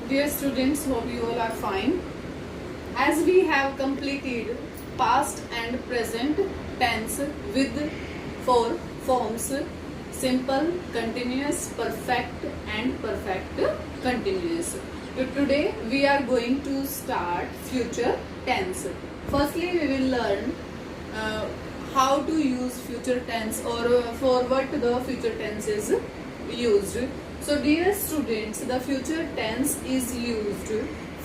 Dear students, hope you all are fine. As we have completed past and present tense with four forms: simple, continuous, perfect and perfect continuous. Today we are going to start future tense. Firstly, we will learn how to use future tense, or for what the future tense is used. So dear students, the future tense is used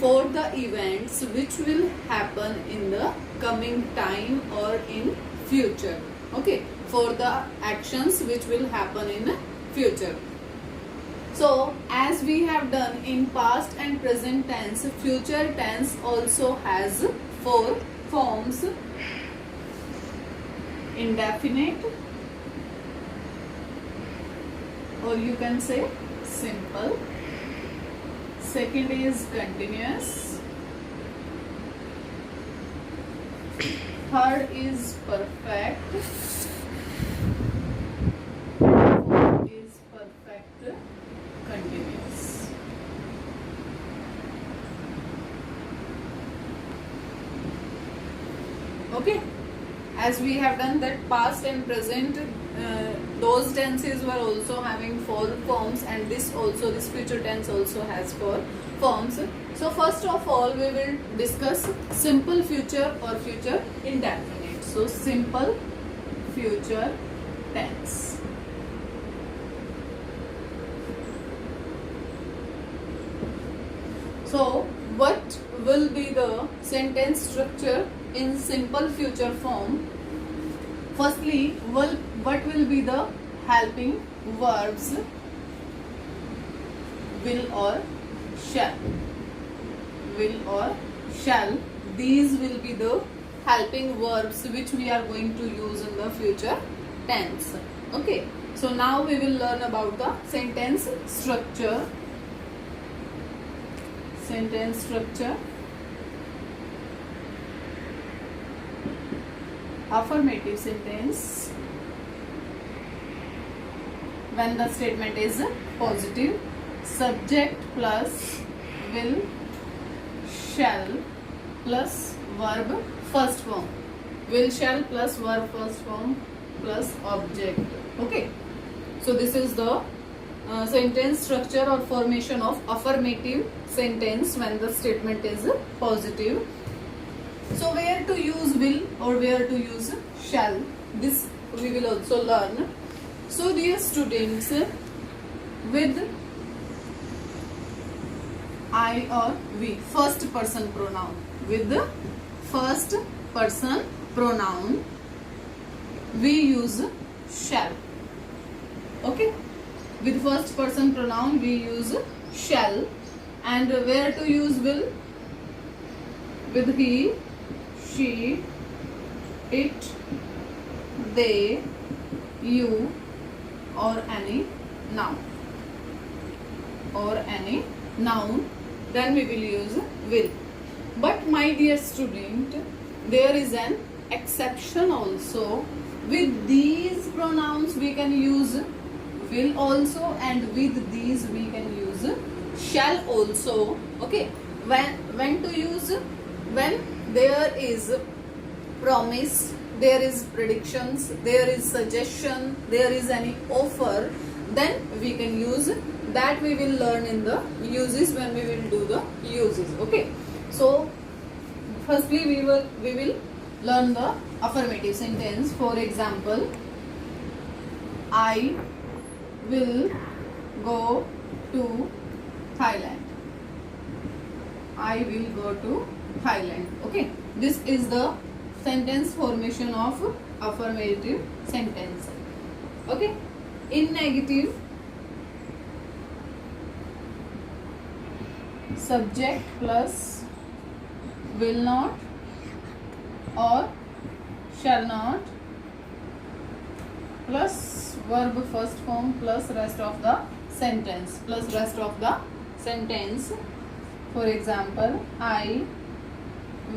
for the events which will happen in the coming time or in future. Okay, for the actions which will happen in future. So as we have done in past and present tense, future tense also has four forms: indefinite, or you can say simple. Second is continuous. Third is perfect. Fourth is perfect continuous. Okay, as we have done that past and present, those tenses were also having four forms, and this future tense also has four forms. So first of all, we will discuss simple future or future indefinite. So simple future tense. So what will be the sentence structure in simple future form? Firstly, what will be the helping verbs? Will or shall. Will or shall. These will be the helping verbs which we are going to use in the future tense. Okay. So now we will learn about the sentence structure. Sentence structure. Affirmative sentence when the statement is positive. Subject plus will, shall plus verb first form. Will, shall plus verb first form plus object. Okay. So this is the sentence structure or formation of affirmative sentence when the statement is positive. So where to use will or where to use shall, this we will also learn. So dear students, with I or we, first person pronoun, with the first person pronoun we use shall. Okay, with first person pronoun we use shall. And where to use will? With he, she, it, they, you, or any noun. Or any noun, then we will use will. But my dear student, there is an exception also. With these pronouns we can use will also, and with these we can use shall also. Okay, when to use? When there is promise, there is predictions, there is suggestion, there is any offer, then we can use. That we will learn in the uses when we will do the uses. Okay, so firstly we will learn the affirmative sentence. For example, I will go to Thailand. I will go to Thailand. Okay, this is the sentence formation of affirmative sentence. Okay, in negative, subject plus will not or shall not plus verb first form plus rest of the sentence. For example, I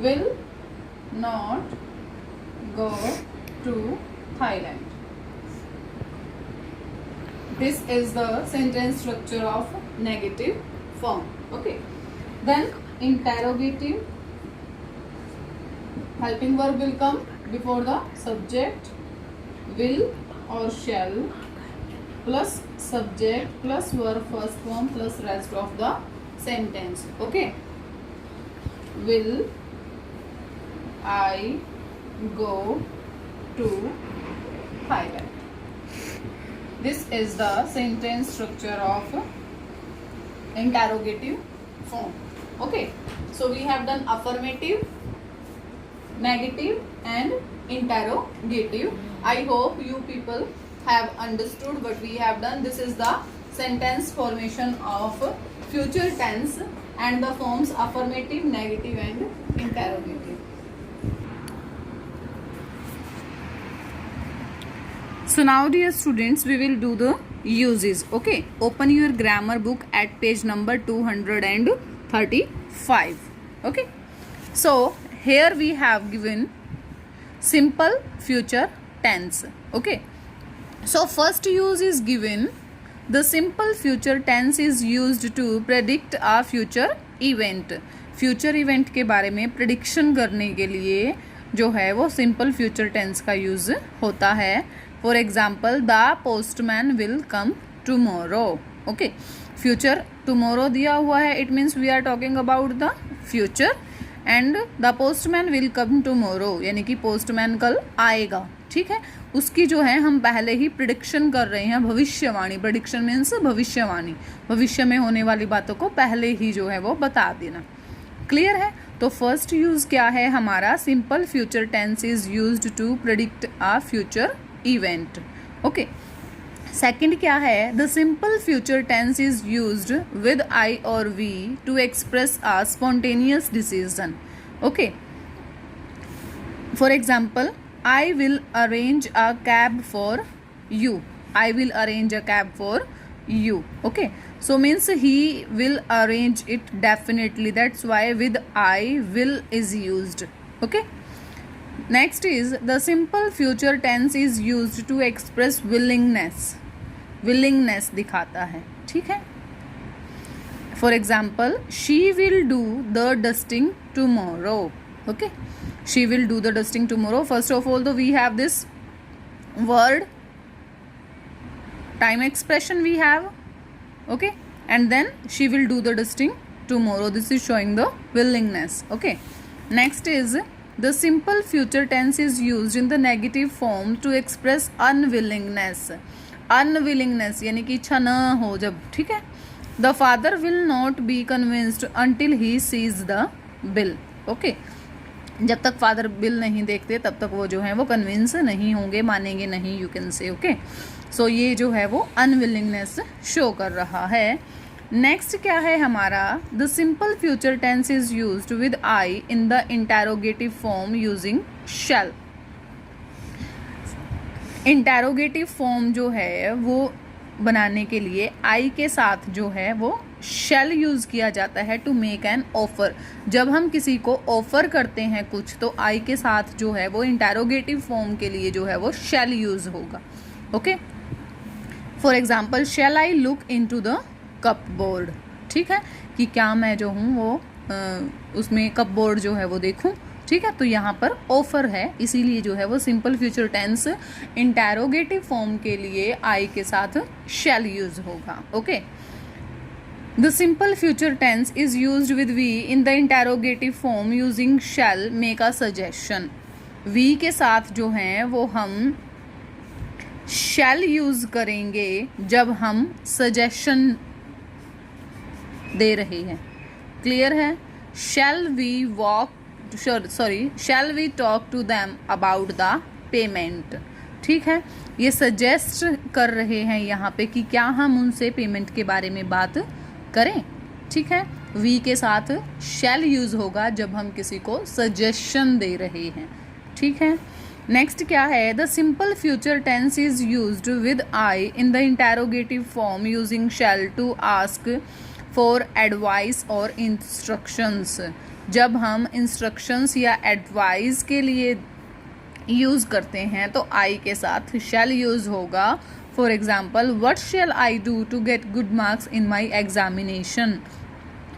will not go to Thailand. This is the sentence structure of negative form. Okay. Then interrogative helping verb will come before the subject, will or shall plus subject plus verb first form plus rest of the sentence. Okay. Will I go to Thailand? This is the sentence structure of interrogative form. Okay. So we have done affirmative, negative and interrogative. I hope you people have understood what we have done. This is the sentence formation of future tense and the forms affirmative, negative and interrogative. So now dear students, we will do the uses. Okay, open your grammar book at page number 235. Okay, so here we have given simple future tense. Okay, so first use is given. The simple future tense is used to predict a future event. Future event के बारे में prediction करने के लिए जो है वो simple future tense का use होता है. For example, the postman will come tomorrow. Okay, future tomorrow दिया हुआ है. It means we are talking about the future. And the postman will come tomorrow, यानी कि पोस्टमैन कल आएगा. ठीक है, उसकी जो है हम पहले ही प्रिडिक्शन कर रहे हैं, भविष्यवाणी. प्रिडिक्शन मीन्स भविष्यवाणी, भविष्य में होने वाली बातों को पहले ही जो है वो बता देना. क्लियर है. तो फर्स्ट यूज क्या है हमारा, simple future tense is used to predict a future event. Okay. Second क्या है, the simple future tense is used with I और we to express a spontaneous decision. Okay. For example, I will arrange a cab for you. I will arrange a cab for you. Okay, so means he will arrange it definitely. That's why with I will is used. Okay, next is the simple future tense is used to express willingness. willingness दिखाता है. ठीक है. For example, she will do the dusting tomorrow. Okay, she will do the dusting tomorrow. First of all, though, we have this word time expression we have. Okay, and then she will do the dusting tomorrow. This is showing the willingness. Okay, next is the simple future tense is used in the negative form to express unwillingness. unwillingness यानी कि इच्छा न हो जब. ठीक है. the father will not be convinced until he sees the bill. Okay, जब तक फादर बिल नहीं देखते तब तक वो जो है वो कन्विंस नहीं होंगे, मानेंगे नहीं, यू कैन से. ओके, सो ये जो है वो अनविलिंगनेस शो कर रहा है. नेक्स्ट क्या है हमारा, the simple future tense is used with I in the interrogative form using shall. Interrogative form जो है वो बनाने के लिए आई के साथ जो है वो शैल यूज किया जाता है टू मेक एन ऑफर. जब हम किसी को ऑफर करते हैं कुछ तो आई के साथ जो है वो इंटरोगेटिव फॉर्म के लिए जो है वो शैल यूज होगा. Okay, for example, shall I look into the cupboard. ठीक है, कि क्या मैं जो हूँ वो उसमें कप बोर्ड जो है वो देखूँ. ठीक है, तो यहाँ पर ऑफर है, इसीलिए जो है वो simple future tense interrogative form के लिए आई के साथ शैल यूज होगा. Okay, the simple future tense is used with we in the interrogative form using shall make a suggestion. we के साथ जो हैं वो हम shall यूज करेंगे जब हम suggestion दे रहे हैं. क्लियर है. shall we talk to them about the payment. ठीक है, ये सजेस्ट कर रहे हैं यहाँ पे कि क्या हम उनसे पेमेंट के बारे में बात करें. ठीक है, वी के साथ शैल यूज होगा जब हम किसी को सजेशन दे रहे हैं. ठीक है. नेक्स्ट क्या है, the simple future tense is used with I in the interrogative form using shall to ask for advice और इंस्ट्रक्शंस. जब हम इंस्ट्रक्शंस या एडवाइस के लिए यूज करते हैं तो आई के साथ शैल यूज होगा. For example, what shall I do to get good marks in my examination.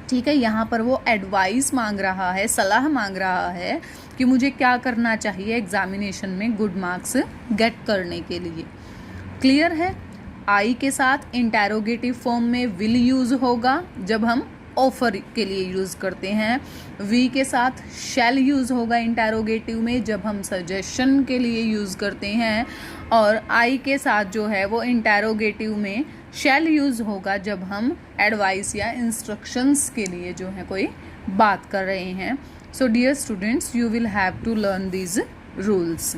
ठीक है, यहाँ पर वो एडवाइस मांग रहा है, सलाह मांग रहा है कि मुझे क्या करना चाहिए एग्जामिनेशन में गुड मार्क्स गेट करने के लिए। क्लियर है। आई के साथ इंटेरोगेटिव फॉर्म में विल यूज होगा जब हम ऑफर के लिए यूज करते हैं। वी के साथ शैल यूज होगा इंटेरोगेटिव में जब हम सजेशन के लिए यूज करते हैं। और आई के साथ जो है वो इंटेरोगेटिव में शैल यूज होगा जब हम एडवाइस या इंस्ट्रक्शंस के लिए जो है कोई बात कर रहे हैं। So dear students, you will have to learn these rules.